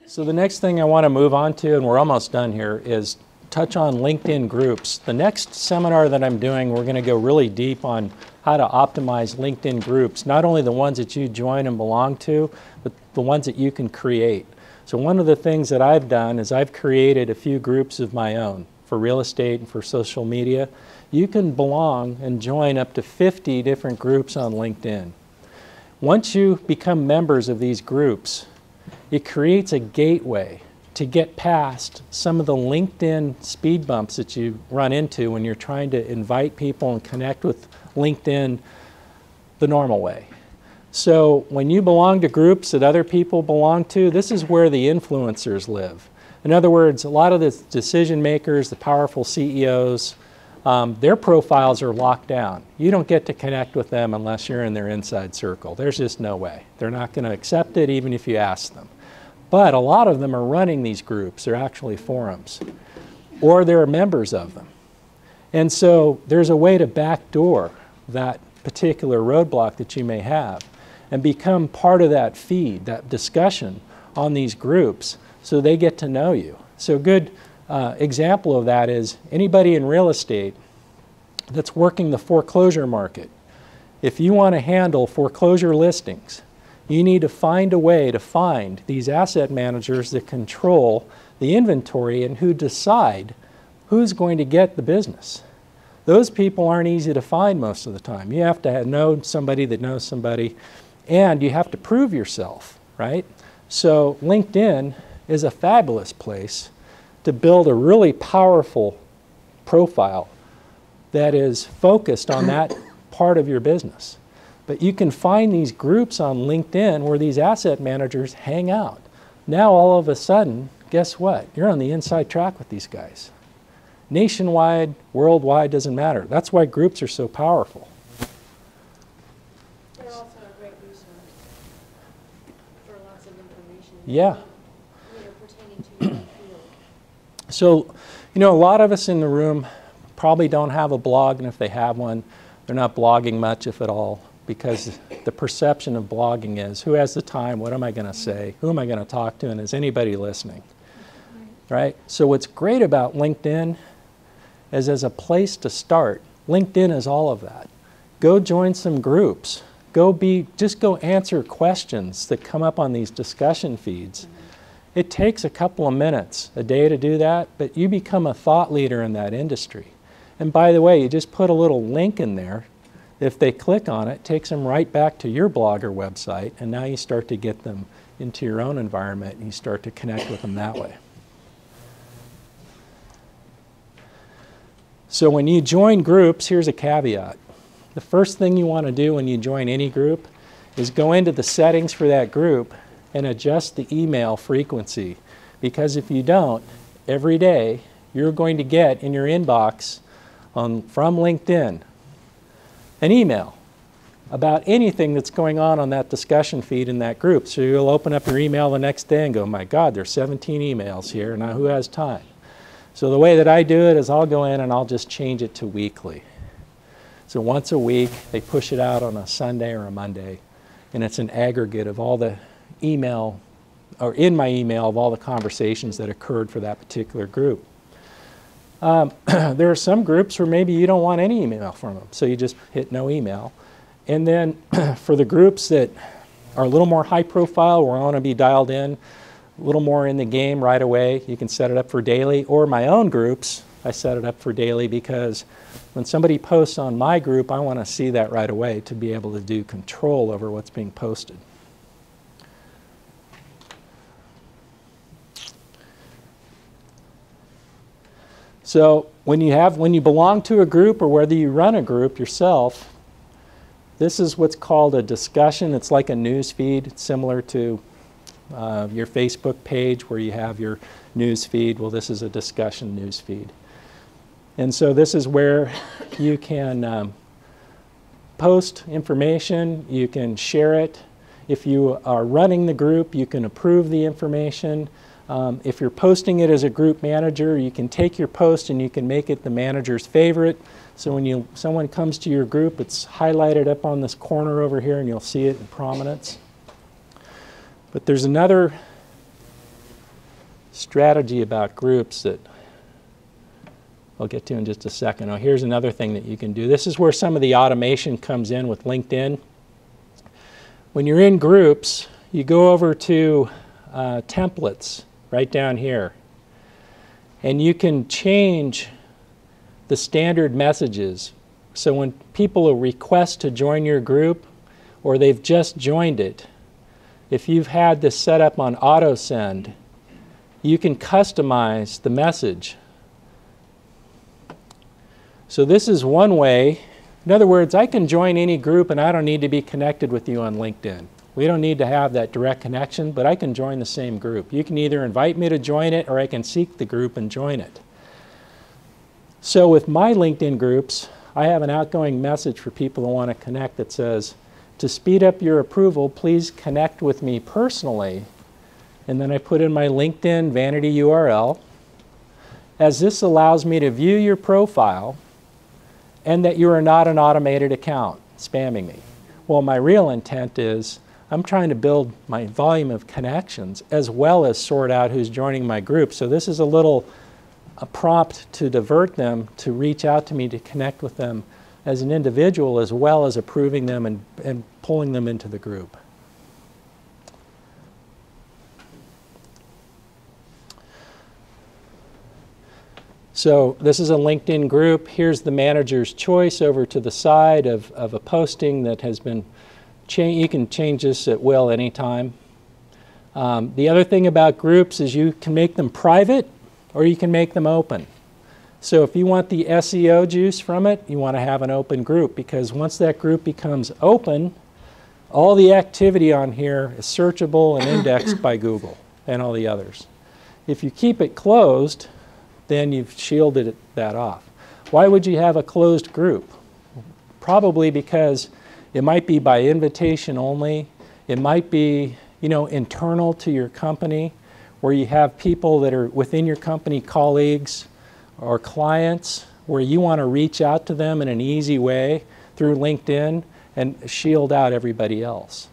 So the next thing I want to move on to, and we're almost done here, is touch on LinkedIn groups. The next seminar that I'm doing, we're going to go really deep on how to optimize LinkedIn groups, not only the ones that you join and belong to, but the ones that you can create. So one of the things that I've done is I've created a few groups of my own for real estate and for social media. You can belong and join up to 50 different groups on LinkedIn. Once you become members of these groups, it creates a gateway to get past some of the LinkedIn speed bumps that you run into when you're trying to invite people and connect with LinkedIn the normal way. So when you belong to groups that other people belong to, this is where the influencers live. In other words, a lot of the decision makers, the powerful CEOs, their profiles are locked down. You don't get to connect with them unless you're in their inside circle. There's just no way. They're not going to accept it even if you ask them. But a lot of them are running these groups. They're actually forums. Or they're members of them. And so there's a way to backdoor that particular roadblock that you may have and become part of that feed, that discussion on these groups so they get to know you. So a good example of that is anybody in real estate that's working the foreclosure market. If you want to handle foreclosure listings, you need to find a way to find these asset managers that control the inventory and who decide who's going to get the business. Those people aren't easy to find most of the time. You have to know somebody that knows somebody, and you have to prove yourself, right? So LinkedIn is a fabulous place to build a really powerful profile that is focused on that part of your business. But you can find these groups on LinkedIn where these asset managers hang out. Now all of a sudden, guess what? You're on the inside track with these guys. Nationwide, worldwide, doesn't matter. That's why groups are so powerful. They're also a great resource for lots of information. Yeah. Pertaining to your field. So, you know, a lot of us in the room probably don't have a blog, and if they have one, they're not blogging much, if at all, because the perception of blogging is, who has the time, what am I going to say, who am I going to talk to, and is anybody listening? Right? So what's great about LinkedIn is as a place to start, LinkedIn is all of that. Go join some groups. Just go answer questions that come up on these discussion feeds. It takes a couple of minutes a day to do that, but you become a thought leader in that industry. And by the way, you just put a little link in there. If they click on it, it takes them right back to your blog or website, and now you start to get them into your own environment and you start to connect with them that way. So when you join groups, here's a caveat. The first thing you want to do when you join any group is go into the settings for that group and adjust the email frequency. Because if you don't, every day you're going to get in your inbox from LinkedIn an email about anything that's going on that discussion feed in that group. So you'll open up your email the next day and go, my God, there's 17 emails here. Now who has time? So the way that I do it is I'll go in and I'll just change it to weekly. So once a week, they push it out on a Sunday or a Monday, and it's an aggregate of all the email, or in my email, of all the conversations that occurred for that particular group. There are some groups where maybe you don't want any email from them, so you just hit no email. And then for the groups that are a little more high profile, where I want to be dialed in, a little more in the game right away, you can set it up for daily. Or my own groups, I set it up for daily because when somebody posts on my group, I want to see that right away to be able to do control over what's being posted. So when you belong to a group, or whether you run a group yourself, this is what's called a discussion. It's like a news feed. It's similar to your Facebook page where you have your news feed. Well, this is a discussion news feed. And so this is where you can post information, you can share it. If you are running the group, you can approve the information. If you're posting it as a group manager, you can take your post and you can make it the manager's favorite. So when someone comes to your group, it's highlighted up on this corner over here and you'll see it in prominence. But there's another strategy about groups that I'll get to in just a second. Oh, here's another thing that you can do. This is where some of the automation comes in with LinkedIn. When you're in groups, you go over to templates right down here. And you can change the standard messages. So when people request to join your group, or they've just joined it, if you've had this set up on auto send, you can customize the message. So this is one way. In other words, I can join any group and I don't need to be connected with you on LinkedIn. We don't need to have that direct connection, but I can join the same group. You can either invite me to join it or I can seek the group and join it. So with my LinkedIn groups, I have an outgoing message for people who want to connect that says, to speed up your approval, please connect with me personally. And then I put in my LinkedIn vanity URL, as this allows me to view your profile and that you are not an automated account spamming me. Well, my real intent is I'm trying to build my volume of connections as well as sort out who's joining my group. So this is a prompt to divert them to reach out to me to connect with them as an individual as well as approving them and pulling them into the group. So this is a LinkedIn group. Here's the manager's choice over to the side of a posting that has been changed. You can change this at will anytime. The other thing about groups is you can make them private or you can make them open. So if you want the SEO juice from it, you want to have an open group, because once that group becomes open, all the activity on here is searchable and indexed by Google and all the others. If you keep it closed, then you've shielded that off. Why would you have a closed group? Probably because it might be by invitation only. It might be, internal to your company, where you have people that are within your company, colleagues or clients, where you want to reach out to them in an easy way through LinkedIn and shield out everybody else.